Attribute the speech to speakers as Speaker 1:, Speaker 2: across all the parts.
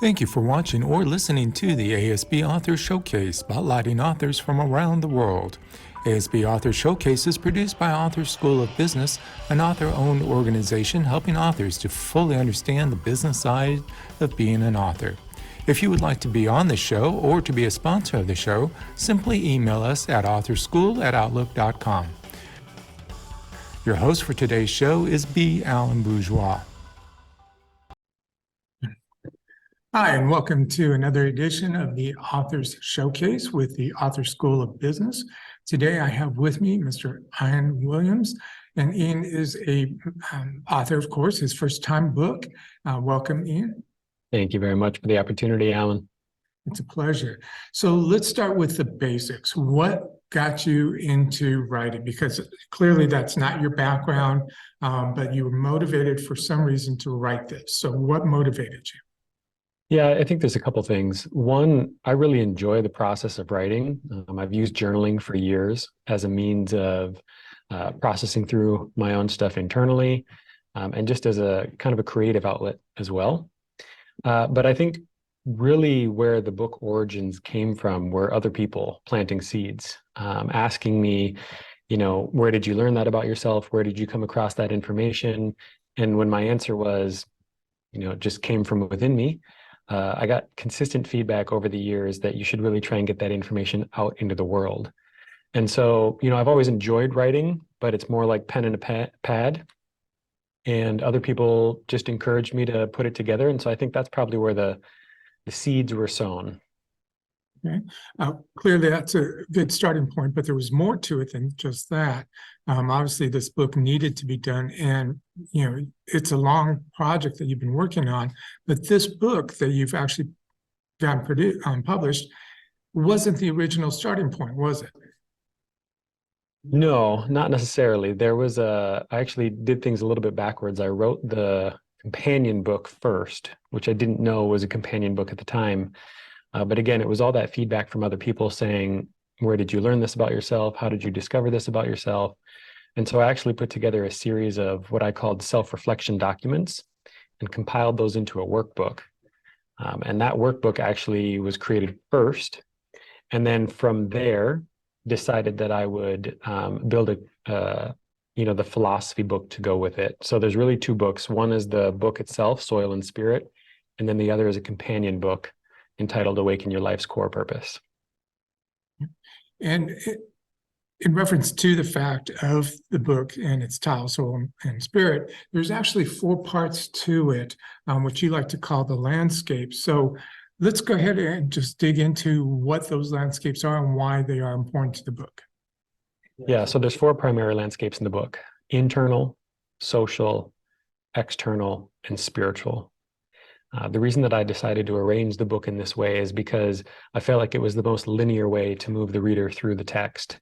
Speaker 1: Thank you for watching or listening to the ASB Author Showcase, spotlighting authors from around the world. ASB Author Showcase is produced by Author School of Business, an author-owned organization helping authors to fully understand the business side of being an author. If you would like to be on the show or to be a sponsor of the show, simply email us at authorschool@outlook.com. Your host for today's show is B. Alan Bourgeois. Hi, and welcome to another edition of the Authors Showcase with the Author School of Business. Today I have with me Mr. Ian Williams, and Ian is a author, of course, his first-time book. Welcome, Ian.
Speaker 2: Thank you very much for the opportunity, Alan.
Speaker 1: It's a pleasure. So let's start with the basics. What got you into writing? Because clearly that's not your background, but you were motivated for some reason to write this. So what motivated you?
Speaker 2: Yeah, I think there's a couple things. One, I really enjoy the process of writing. I've used journaling for years as a means of processing through my own stuff internally, and just as a kind of a creative outlet as well. But I think really where the book origins came from were other people planting seeds, asking me, where did you learn that about yourself? Where did you come across that information? And when my answer was, it just came from within me, I got consistent feedback over the years that you should really try and get that information out into the world. And so, I've always enjoyed writing, but it's more like pen and a pad. And other people just encouraged me to put it together. And so I think that's probably where the seeds were sown.
Speaker 1: Okay. Clearly, that's a good starting point, but there was more to it than just that. Obviously, this book needed to be done, and it's a long project that you've been working on. But this book that you've actually gotten published wasn't the original starting point, was it?
Speaker 2: No, not necessarily. I actually did things a little bit backwards. I wrote the companion book first, which I didn't know was a companion book at the time. But again, it was all that feedback from other people saying, where did you learn this about yourself? How did you discover this about yourself? And so I actually put together a series of what I called self-reflection documents and compiled those into a workbook. And that workbook actually was created first. And then from there, decided that I would build the philosophy book to go with it. So there's really two books. One is the book itself, Soil and Spirit, and then the other is a companion book entitled Awaken Your Life's Core Purpose.
Speaker 1: And in reference to the fact of the book and its title, Soil and Spirit, there's actually 4 parts to it, which you like to call the landscape. So let's go ahead and just dig into what those landscapes are and why they are important to the book.
Speaker 2: Yeah, so there's 4 primary landscapes in the book: internal, social, external, and spiritual. The reason that I decided to arrange the book in this way is because I felt like it was the most linear way to move the reader through the text.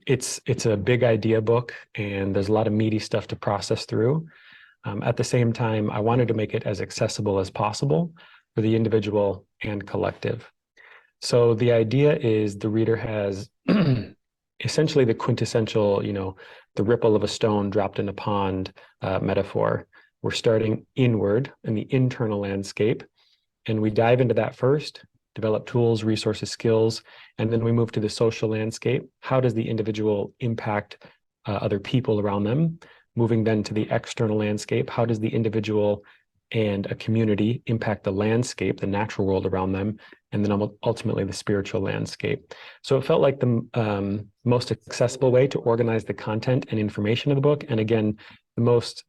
Speaker 2: It's a big idea book, and there's a lot of meaty stuff to process through. At the same time, I wanted to make it as accessible as possible for the individual and collective. So the idea is the reader has essentially the quintessential, the ripple of a stone dropped in a pond metaphor. We're starting inward in the internal landscape, and we dive into that first, develop tools, resources, skills, and then we move to the social landscape. How does the individual impact other people around them? Moving then to the external landscape, how does the individual and a community impact the landscape, the natural world around them, and then ultimately the spiritual landscape. So it felt like the most accessible way to organize the content and information of the book, and again, the most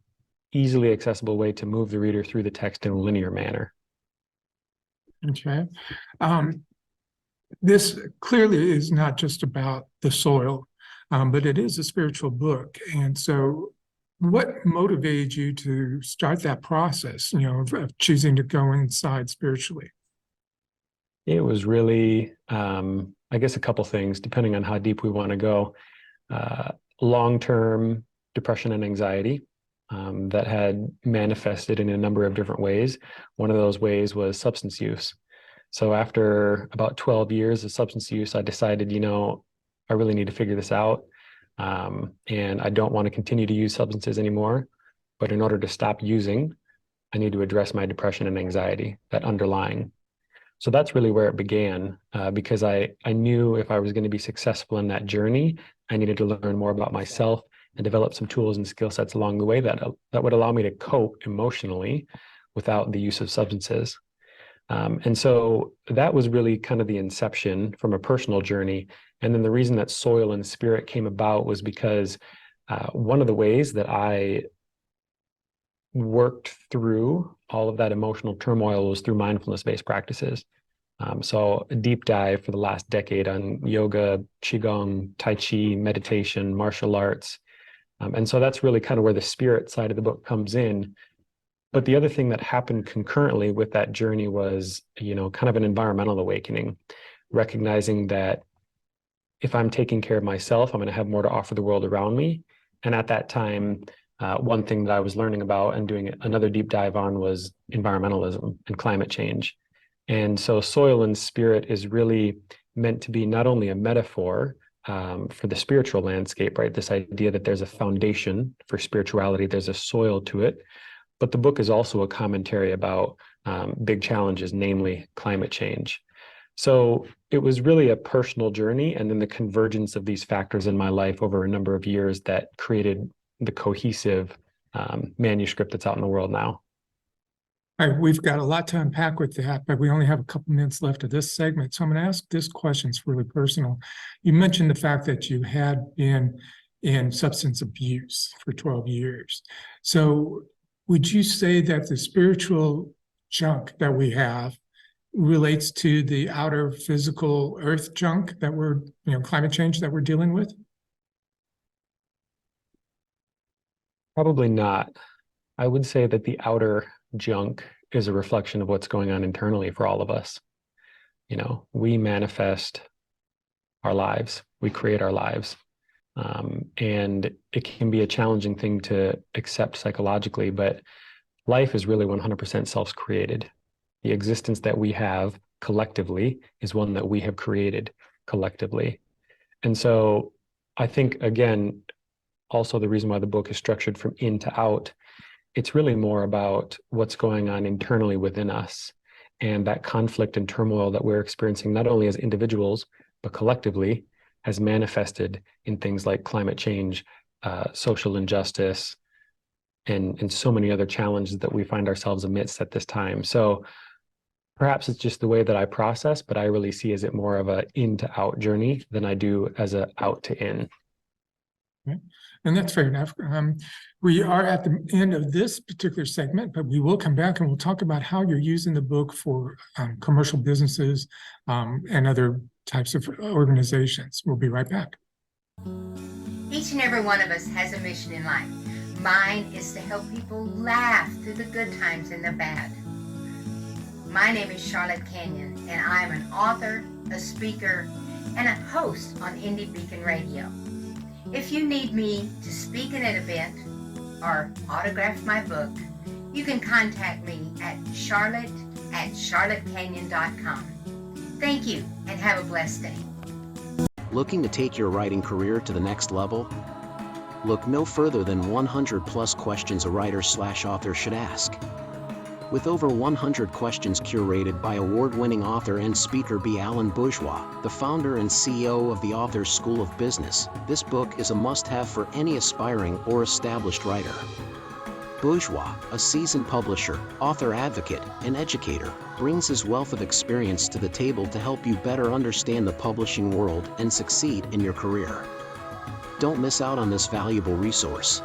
Speaker 2: easily accessible way to move the reader through the text in a linear manner.
Speaker 1: Okay. This clearly is not just about the soil, but it is a spiritual book. And so what motivated you to start that process, of choosing to go inside spiritually?
Speaker 2: It was really, I guess, a couple things, depending on how deep we want to go. Long-term depression and anxiety that had manifested in a number of different ways. One of those ways was substance use. So after about 12 years of substance use, I decided, I really need to figure this out. And I don't want to continue to use substances anymore. But in order to stop using, I need to address my depression and anxiety, that underlying. So that's really where it began, because I knew if I was going to be successful in that journey, I needed to learn more about myself and develop some tools and skill sets along the way that would allow me to cope emotionally without the use of substances. And so that was really kind of the inception from a personal journey. And then the reason that Soil and Spirit came about was because one of the ways that I worked through all of that emotional turmoil was through mindfulness-based practices. So a deep dive for the last decade on yoga, qigong, tai chi, meditation, martial arts. And so that's really kind of where the spirit side of the book comes in. But the other thing that happened concurrently with that journey was, kind of an environmental awakening, recognizing that if I'm taking care of myself, I'm going to have more to offer the world around me. And at that time, one thing that I was learning about and doing another deep dive on was environmentalism and climate change. And so Soil and Spirit is really meant to be not only a metaphor for the spiritual landscape, right? This idea that there's a foundation for spirituality, there's a soil to it. But the book is also a commentary about big challenges, namely climate change. So it was really a personal journey, and then the convergence of these factors in my life over a number of years that created the cohesive manuscript that's out in the world now.
Speaker 1: All right, we've got a lot to unpack with that, but we only have a couple minutes left of this segment. So I'm going to ask this question. It's really personal. You mentioned the fact that you had been in substance abuse for 12 years. So would you say that the spiritual junk that we have relates to the outer physical earth junk that we're, climate change that we're dealing with?
Speaker 2: Probably not. I would say that the outer junk is a reflection of what's going on internally for all of us. We manifest our lives, we create our lives. And it can be a challenging thing to accept psychologically, but life is really 100% self-created. The existence that we have collectively is one that we have created collectively. And so I think, again, also the reason why the book is structured from in to out, it's really more about what's going on internally within us and that conflict and turmoil that we're experiencing, not only as individuals, but collectively, has manifested in things like climate change, social injustice, and so many other challenges that we find ourselves amidst at this time. So perhaps it's just the way that I process, but I really see as it more of a in to out journey than I do as a out to in.
Speaker 1: Right. And that's fair enough. We are at the end of this particular segment, but we will come back and we'll talk about how you're using the book for commercial businesses and other types of organizations. We'll be right back.
Speaker 3: Each and every one of us has a mission in life. Mine is to help people laugh through the good times and the bad. My name is Charlotte Canyon, and I'm an author, a speaker, and a host on Indie Beacon Radio. If you need me to speak at an event or autograph my book, you can contact me at charlotte@charlottecanyon.com. Thank you, and have a blessed day.
Speaker 4: Looking to take your writing career to the next level? Look no further than 100 plus questions a writer/author should ask. With over 100 questions curated by award-winning author and speaker B. Alan Bourgeois, the founder and CEO of the Author School of Business, this book is a must-have for any aspiring or established writer. Bourgeois, a seasoned publisher, author advocate, and educator, brings his wealth of experience to the table to help you better understand the publishing world and succeed in your career. Don't miss out on this valuable resource.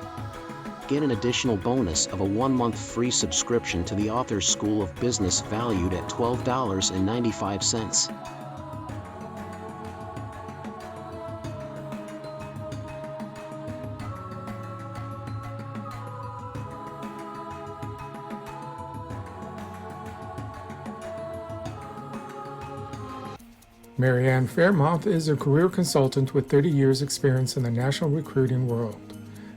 Speaker 4: Get an additional bonus of a 1-month free subscription to the Author School of Business valued at $12.95.
Speaker 1: Mary Ann Fairmouth is a career consultant with 30 years experience in the national recruiting world,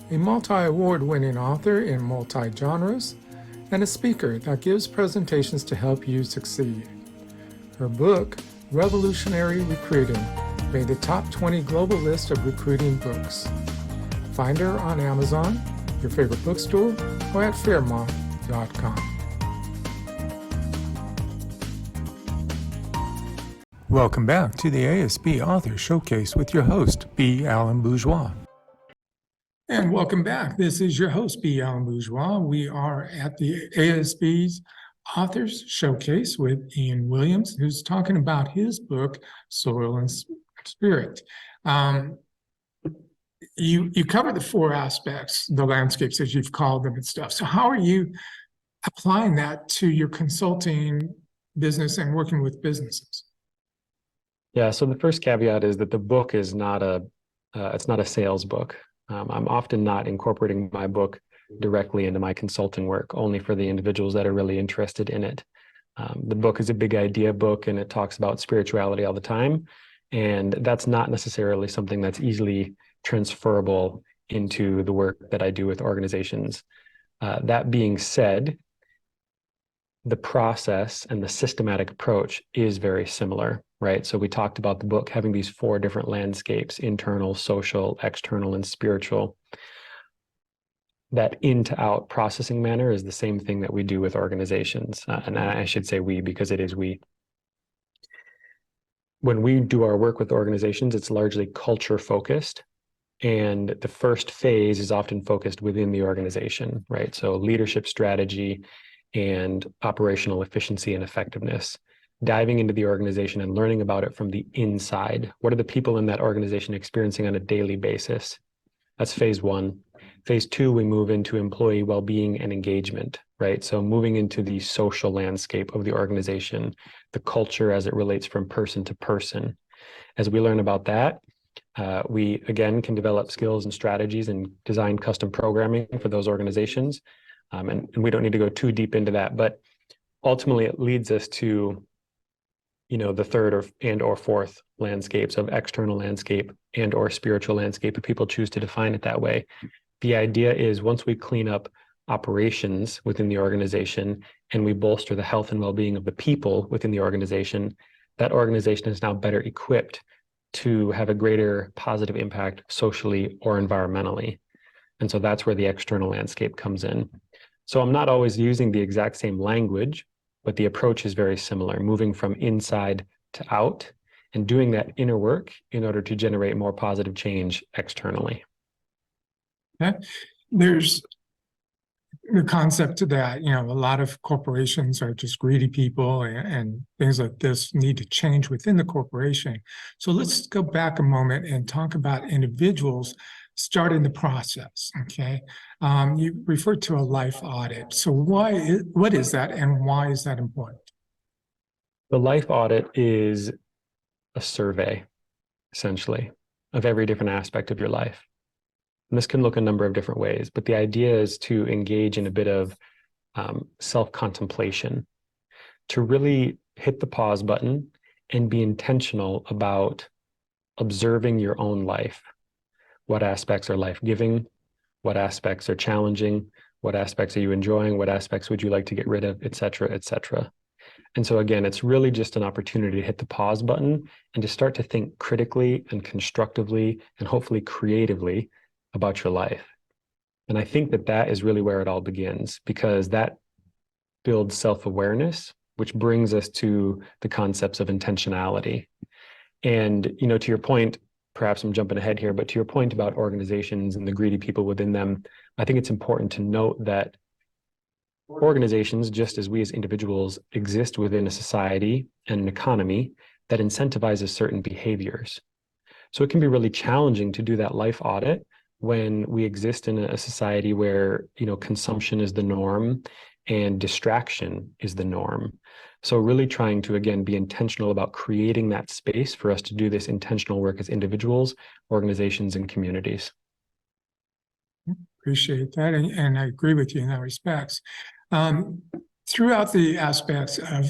Speaker 1: a multi-award-winning author in multi-genres, and a speaker that gives presentations to help you succeed. Her book, Revolutionary Recruiting, made the top 20 global list of recruiting books. Find her on Amazon, your favorite bookstore, or at fairmouth.com. Welcome back to the ASB Author Showcase with your host, B. Alan Bourgeois. And welcome back. This is your host, B. Alan Bourgeois. We are at the ASB's Authors Showcase with Ian Williams, who's talking about his book, Soil and Spirit. You cover the four aspects, the landscapes as you've called them and stuff. So how are you applying that to your consulting business and working with businesses?
Speaker 2: Yeah, so the first caveat is that the book is not it's not a sales book. I'm often not incorporating my book directly into my consulting work, only for the individuals that are really interested in it. The book is a big idea book, and it talks about spirituality all the time. And that's not necessarily something that's easily transferable into the work that I do with organizations. That being said, the process and the systematic approach is very similar, right? So we talked about the book having these four different landscapes: internal, social, external, and spiritual. That in to out processing manner is the same thing that we do with organizations. And I should say we, because it is we. When we do our work with organizations, it's largely culture focused. And the first phase is often focused within the organization, right? So leadership strategy and operational efficiency and effectiveness, diving into the organization and learning about it from the inside. What are the people in that organization experiencing on a daily basis? That's phase one. Phase two, we move into employee well-being and engagement, right? So moving into the social landscape of the organization, the culture as it relates from person to person. As we learn about that, we again can develop skills and strategies and design custom programming for those organizations. And we don't need to go too deep into that, but ultimately it leads us to, the third or fourth landscapes of external landscape and or spiritual landscape, if people choose to define it that way. The idea is once we clean up operations within the organization and we bolster the health and well-being of the people within the organization, that organization is now better equipped to have a greater positive impact socially or environmentally. And so that's where the external landscape comes in. So I'm not always using the exact same language, but the approach is very similar, moving from inside to out and doing that inner work in order to generate more positive change externally.
Speaker 1: Okay. There's the concept to that, a lot of corporations are just greedy people and things like this need to change within the corporation. So let's go back a moment and talk about individuals starting the process, okay? You referred to a life audit. So what is that and why is that important?
Speaker 2: The life audit is a survey, essentially, of every different aspect of your life. And this can look a number of different ways, but the idea is to engage in a bit of self-contemplation, to really hit the pause button and be intentional about observing your own life. What aspects are life-giving? What aspects are challenging? What aspects are you enjoying? What aspects would you like to get rid of, et cetera, et cetera. And so again, it's really just an opportunity to hit the pause button and to start to think critically and constructively and hopefully creatively about your life. And I think that that is really where it all begins, because that builds self-awareness, which brings us to the concepts of intentionality. And, to your point, perhaps I'm jumping ahead here, but to your point about organizations and the greedy people within them, I think it's important to note that organizations, just as we as individuals, exist within a society and an economy that incentivizes certain behaviors. So it can be really challenging to do that life audit when we exist in a society where, consumption is the norm and distraction is the norm. So really trying to, again, be intentional about creating that space for us to do this intentional work as individuals, organizations, and communities.
Speaker 1: Appreciate that. And I agree with you in that respect. Throughout the aspects of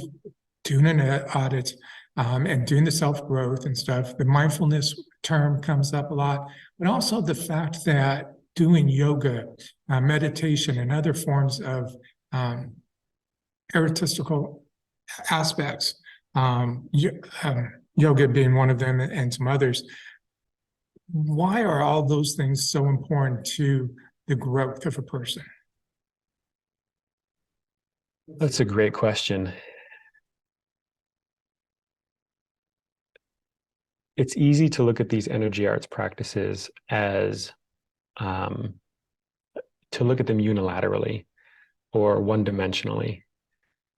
Speaker 1: doing an audit and doing the self-growth and stuff, the mindfulness term comes up a lot, but also the fact that doing yoga, meditation, and other forms of artistical aspects, yoga being one of them and some others. Why are all those things so important to the growth of a person?
Speaker 2: That's a great question. it's easy to look at these energy arts practices as to look at them unilaterally or one-dimensionally,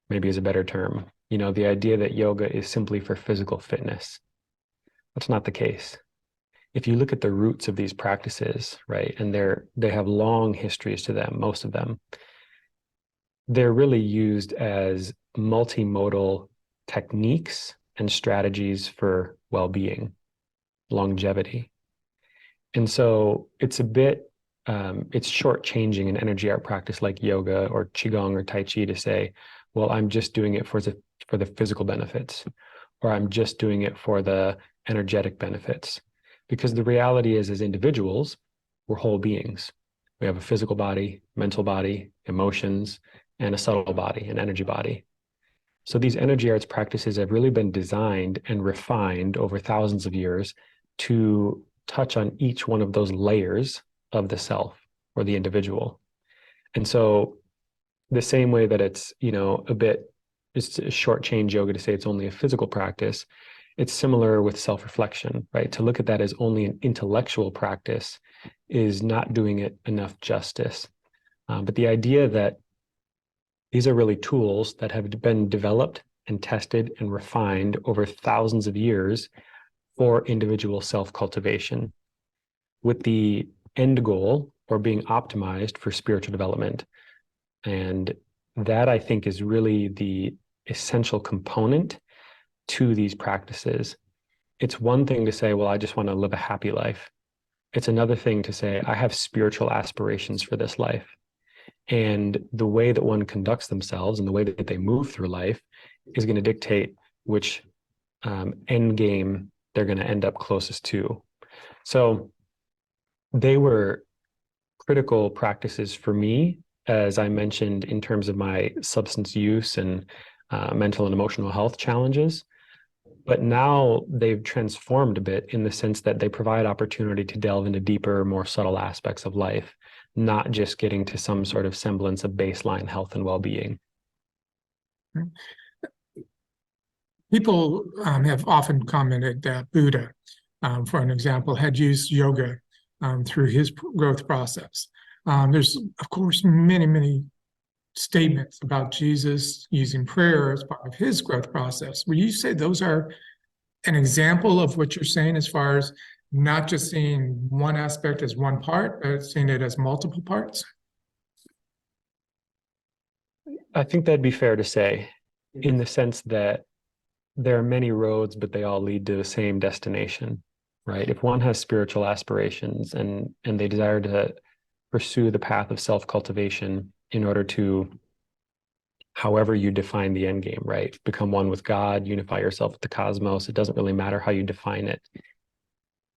Speaker 2: maybe is a better term. You know, the idea that yoga is simply for physical fitness. That's not the case. If you look at the roots of these practices, right, and they have long histories to them, most of them, they're really used as multimodal techniques and strategies for well-being, longevity. And so it's a bit, it's shortchanging an energy art practice like yoga or qigong or tai chi to say, well, I'm just doing it for the physical benefits, or I'm just doing it for the energetic benefits. Because the reality is, as individuals, we're whole beings. We have a physical body, mental body, emotions, and a subtle body, an energy body. So these energy arts practices have really been designed and refined over thousands of years to touch on each one of those layers of the self or the individual. And so the same way that it's, you know, it's a short-change yoga to say it's only a physical practice, it's similar with self-reflection, right? To look at that as only an intellectual practice is not doing it enough justice. But the idea that these are really tools that have been developed and tested and refined over thousands of years for individual self-cultivation, with the end goal or being optimized for spiritual development. And that, I think, is really the essential component to these practices. It's one thing to say, well, I just want to live a happy life. It's another thing to say, I have spiritual aspirations for this life. And the way that one conducts themselves and the way that they move through life is going to dictate which end game they're going to end up closest to. So they were critical practices for me, as I mentioned, in terms of my substance use and mental and emotional health challenges. But now they've transformed a bit in the sense that they provide opportunity to delve into deeper, more subtle aspects of life, not just getting to some sort of semblance of baseline health and well-being.
Speaker 1: People have often commented that Buddha, for an example, had used yoga through his growth process. There's, of course, many statements about Jesus using prayer as part of his growth process. Would you say those are an example of what you're saying as far as not just seeing one aspect as one part, but seeing it as multiple parts?
Speaker 2: I think that'd be fair to say, in the sense that there are many roads, but they all lead to the same destination, right? If one has spiritual aspirations and they desire to pursue the path of self-cultivation in order to, however you define the end game, right? Become one with God, unify yourself with the cosmos. It doesn't really matter how you define it.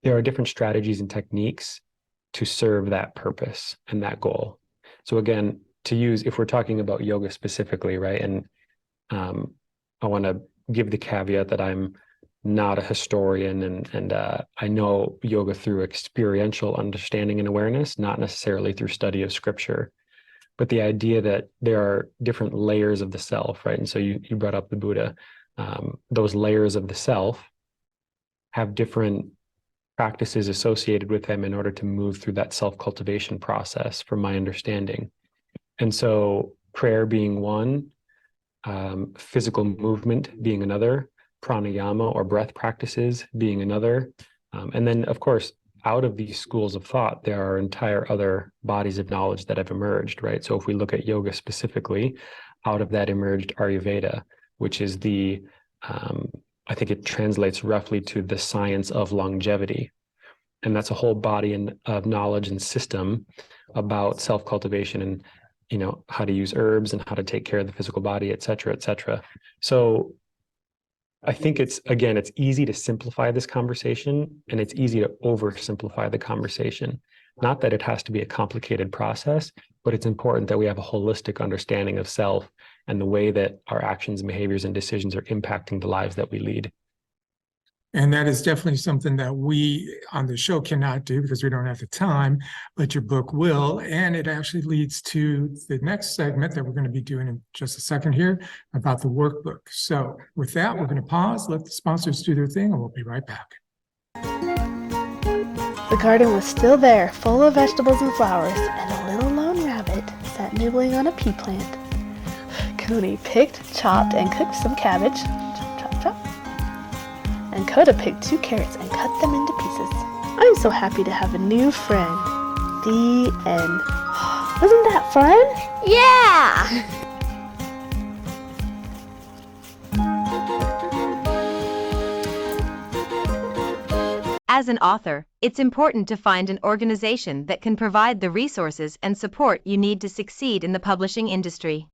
Speaker 2: There are different strategies and techniques to serve that purpose and that goal. So again, to use, if we're talking about yoga specifically, right? And I want to give the caveat that I'm not a historian and I know yoga through experiential understanding and awareness, not necessarily through study of scripture. But the idea that there are different layers of the self, right? And so you brought up the Buddha. Those layers of the self have different practices associated with them in order to move through that self-cultivation process, from my understanding. And so prayer being one, physical movement being another, pranayama or breath practices being another. And then, of course, out of these schools of thought, there are entire other bodies of knowledge that have emerged, right? So if we look at yoga specifically, out of that emerged Ayurveda, which is the, I think it translates roughly to the science of longevity. And that's a whole body of knowledge and system about self-cultivation and, you know, how to use herbs and how to take care of the physical body, et cetera, et cetera. So I think it's easy to simplify this conversation and it's easy to oversimplify the conversation. Not that it has to be a complicated process, but it's important that we have a holistic understanding of self and the way that our actions, behaviors, and decisions are impacting the lives that we lead.
Speaker 1: And that is definitely something that we on the show cannot do because we don't have the time, but your book will. And it actually leads to the next segment that we're going to be doing in just a second here about the workbook. So with that, we're going to pause, let the sponsors do their thing, and we'll be right back.
Speaker 5: The garden was still there, full of vegetables and flowers, and a little lone rabbit sat nibbling on a pea plant. Coney picked, chopped, and cooked some cabbage. Chop, chop, chop. And Coda picked 2 carrots and cut them into pieces. I'm so happy to have a new friend. The end. Wasn't that fun?
Speaker 6: Yeah!
Speaker 7: As an author, it's important to find an organization that can provide the resources and support you need to succeed in the publishing industry.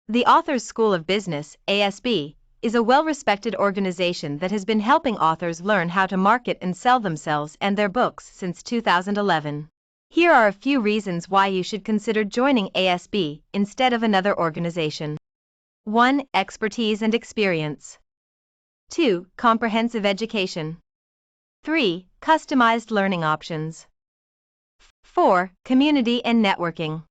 Speaker 7: The Authors School of Business, ASB, is a well-respected organization that has been helping authors learn how to market and sell themselves and their books since 2011. Here are a few reasons why you should consider joining ASB instead of another organization. 1. Expertise and experience. 2. Comprehensive education. 3. Customized learning options. 4. Community and networking.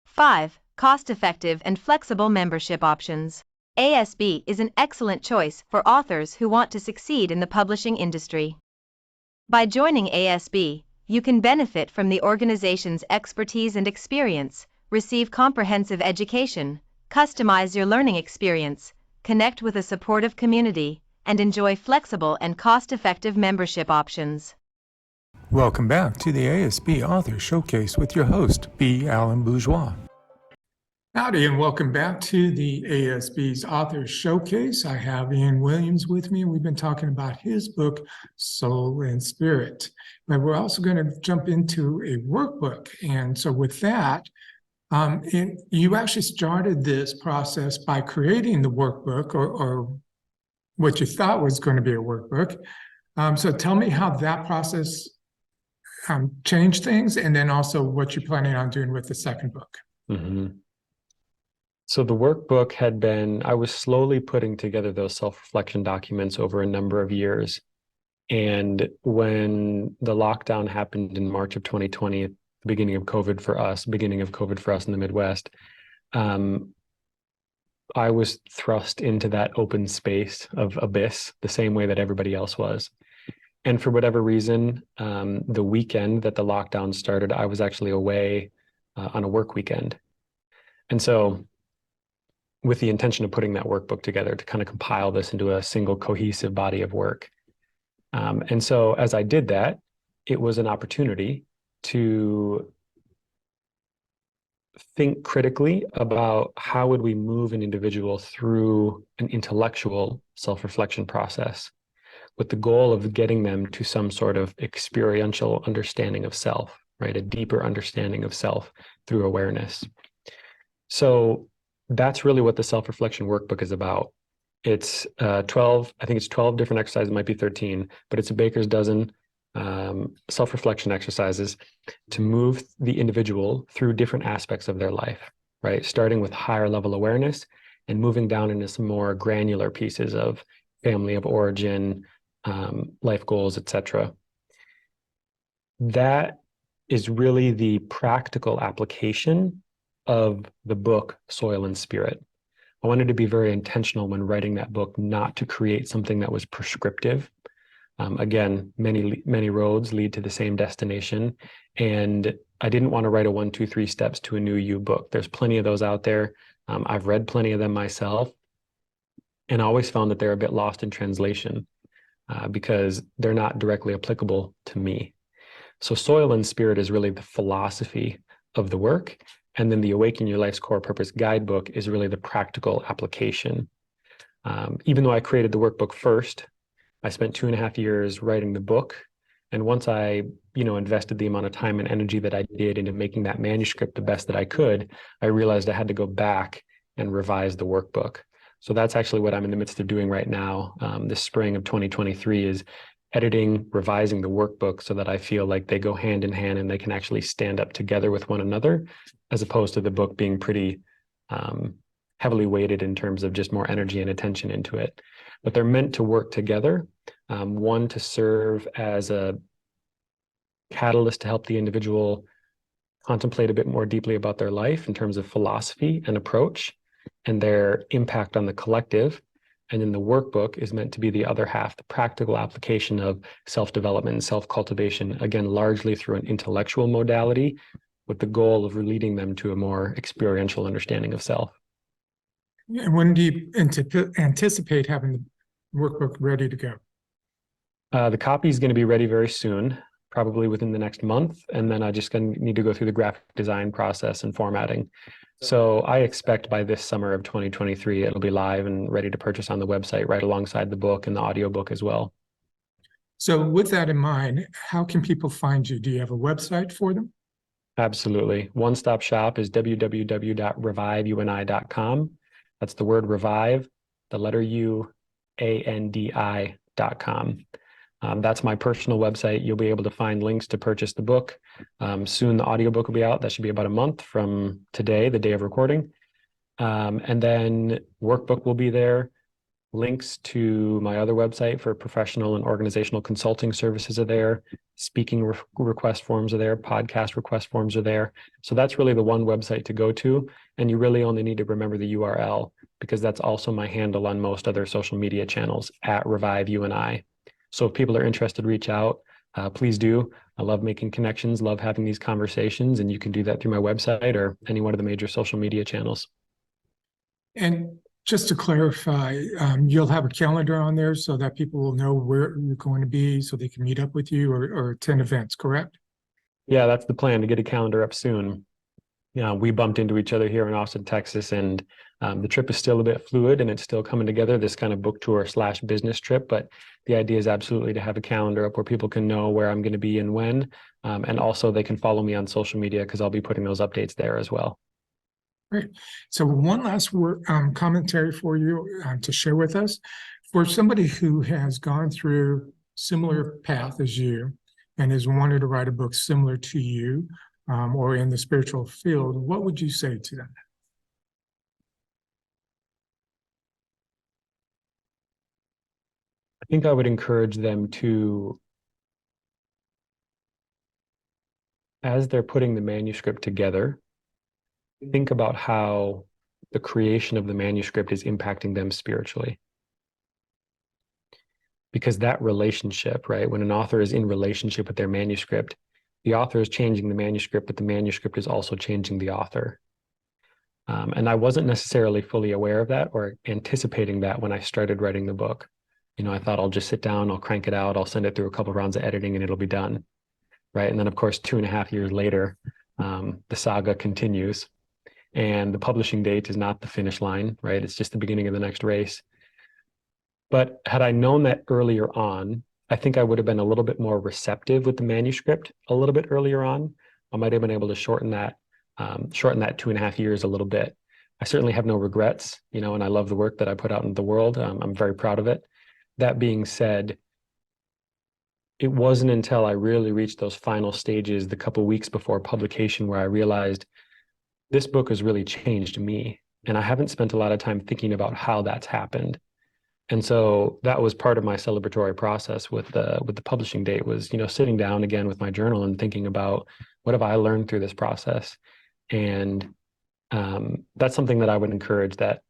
Speaker 7: 5. Cost-effective and flexible membership options. ASB is an excellent choice for authors who want to succeed in the publishing industry. By joining ASB, you can benefit from the organization's expertise and experience, receive comprehensive education, customize your learning experience, connect with a supportive community, and enjoy flexible and cost-effective membership options.
Speaker 1: Welcome back to the ASB Author Showcase with your host, B. Alan Bourgeois. Howdy, and welcome back to the ASB's Author Showcase. I have Ian Williams with me, and we've been talking about his book, Soul and Spirit. But we're also going to jump into a workbook. And so with that, you actually started this process by creating the workbook, or what you thought was going to be a workbook. So tell me how that process changed things, and then also what you're planning on doing with the second book.
Speaker 2: Mm-hmm. So the workbook had been, I was slowly putting together those self-reflection documents over a number of years. And when the lockdown happened in March of 2020, the beginning of COVID for us in the Midwest, I was thrust into that open space of abyss the same way that everybody else was. And for whatever reason, the weekend that the lockdown started, I was actually away on a work weekend. And so with the intention of putting that workbook together to kind of compile this into a single cohesive body of work. And so as I did that, it was an opportunity to think critically about how would we move an individual through an intellectual self-reflection process with the goal of getting them to some sort of experiential understanding of self, right? A deeper understanding of self through awareness. So that's really what the self-reflection workbook is about. It's 12, I think it's 12 different exercises, might be 13, but it's a baker's dozen self-reflection exercises to move the individual through different aspects of their life, right? Starting with higher level awareness and moving down into some more granular pieces of family of origin, life goals, etc. That is really the practical application of the book, Soil and Spirit. I wanted to be very intentional when writing that book, not to create something that was prescriptive. Again, many roads lead to the same destination. And I didn't want to write a 1, 2, 3 steps to a new you book. There's plenty of those out there. I've read plenty of them myself, and I always found that they're a bit lost in translation because they're not directly applicable to me. So Soil and Spirit is really the philosophy of the work. And then the Awaken Your Life's Core Purpose guidebook is really the practical application. Even though I created the workbook first, I spent 2.5 years writing the book. And once I, invested the amount of time and energy that I did into making that manuscript the best that I could, I realized I had to go back and revise the workbook. So that's actually what I'm in the midst of doing right now. This spring of 2023 is editing, revising the workbook so that I feel like they go hand in hand and they can actually stand up together with one another, as opposed to the book being pretty heavily weighted in terms of just more energy and attention into it. But they're meant to work together, one to serve as a catalyst to help the individual contemplate a bit more deeply about their life in terms of philosophy and approach and their impact on the collective, And then the workbook is meant to be the other half, the practical application of self-development and self-cultivation, again, largely through an intellectual modality with the goal of leading them to a more experiential understanding of self.
Speaker 1: And when do you anticipate having the workbook ready to go?
Speaker 2: The copy is going to be ready very soon, probably within the next month. And then I just need to go through the graphic design process and formatting. So I expect by this summer of 2023, it'll be live and ready to purchase on the website right alongside the book and the audiobook as well.
Speaker 1: So with that in mind, how can people find you? Do you have a website for them?
Speaker 2: Absolutely. One-stop shop is www.reviveuni.com. That's the word revive, the letter U, ANDI.com. That's my personal website. You'll be able to find links to purchase the book. Soon the audiobook will be out. That should be about a month from today, the day of recording. And then workbook will be there. Links to my other website for professional and organizational consulting services are there. Speaking request forms are there. Podcast request forms are there. So that's really the one website to go to. And you really only need to remember the URL, because that's also my handle on most other social media channels, @ReviveUNI. So if people are interested, reach out. Please do. I love making connections, love having these conversations, and you can do that through my website or any one of the major social media channels.
Speaker 1: And just to clarify, you'll have a calendar on there so that people will know where you're going to be so they can meet up with you or attend events, correct?
Speaker 2: Yeah, that's the plan, to get a calendar up soon. Yeah, we bumped into each other here in Austin, Texas, and the trip is still a bit fluid and it's still coming together, this kind of book tour / business trip. But the idea is absolutely to have a calendar up where people can know where I'm going to be and when. And also they can follow me on social media, because I'll be putting those updates there as well.
Speaker 1: Great. So one last word, commentary for you to share with us. For somebody who has gone through similar path as you and has wanted to write a book similar to you, or in the spiritual field, what would you say to them?
Speaker 2: I think I would encourage them to, as they're putting the manuscript together, think about how the creation of the manuscript is impacting them spiritually. Because that relationship, right, when an author is in relationship with their manuscript, the author is changing the manuscript, but the manuscript is also changing the author. And I wasn't necessarily fully aware of that or anticipating that when I started writing the book. I thought I'll just sit down, I'll crank it out, I'll send it through a couple of rounds of editing and it'll be done. Right. And then, of course, 2.5 years later, the saga continues. And the publishing date is not the finish line, right? It's just the beginning of the next race. But had I known that earlier on, I think I would have been a little bit more receptive with the manuscript a little bit earlier on. I might have been able to shorten that 2.5 years a little bit. I certainly have no regrets, and I love the work that I put out into the world. I'm very proud of it. That being said, it wasn't until I really reached those final stages, the couple of weeks before publication, where I realized this book has really changed me. And I haven't spent a lot of time thinking about how that's happened. And so that was part of my celebratory process with the publishing date, was, sitting down again with my journal and thinking about what have I learned through this process. And that's something that I would encourage that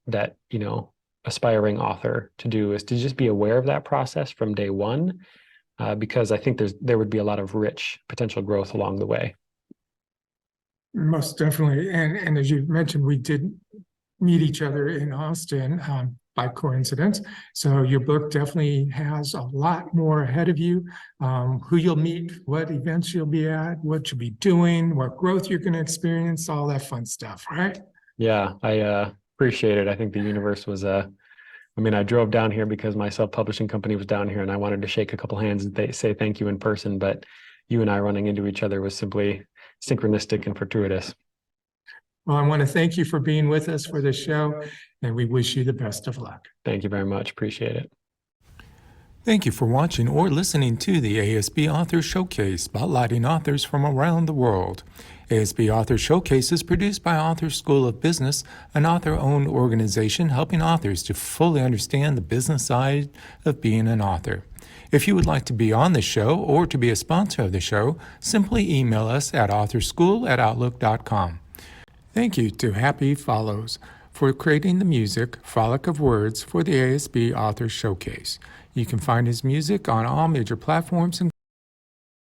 Speaker 2: aspiring author to do, is to just be aware of that process from day one, because I think there would be a lot of rich potential growth along the way.
Speaker 1: Most definitely. And as you mentioned, we did meet each other in Austin by coincidence. So your book definitely has a lot more ahead of you, who you'll meet, what events you'll be at, what you'll be doing, what growth you're going to experience, all that fun stuff, right?
Speaker 2: Yeah, I appreciate it. I think the universe was I drove down here because my self-publishing company was down here and I wanted to shake a couple hands and say thank you in person, but you and I running into each other was simply synchronistic and fortuitous.
Speaker 1: Well, I want to thank you for being with us for this show, and we wish you the best of luck.
Speaker 2: Thank you very much. Appreciate it.
Speaker 1: Thank you for watching or listening to the ASB Author Showcase, spotlighting authors from around the world. ASB Author Showcase is produced by Author School of Business, an author-owned organization helping authors to fully understand the business side of being an author. If you would like to be on the show or to be a sponsor of the show, simply email us at authorschool@outlook.com. Thank you to Happy Follows for creating the music, Frolic of Words, for the ASB Author Showcase. You can find his music on all major platforms,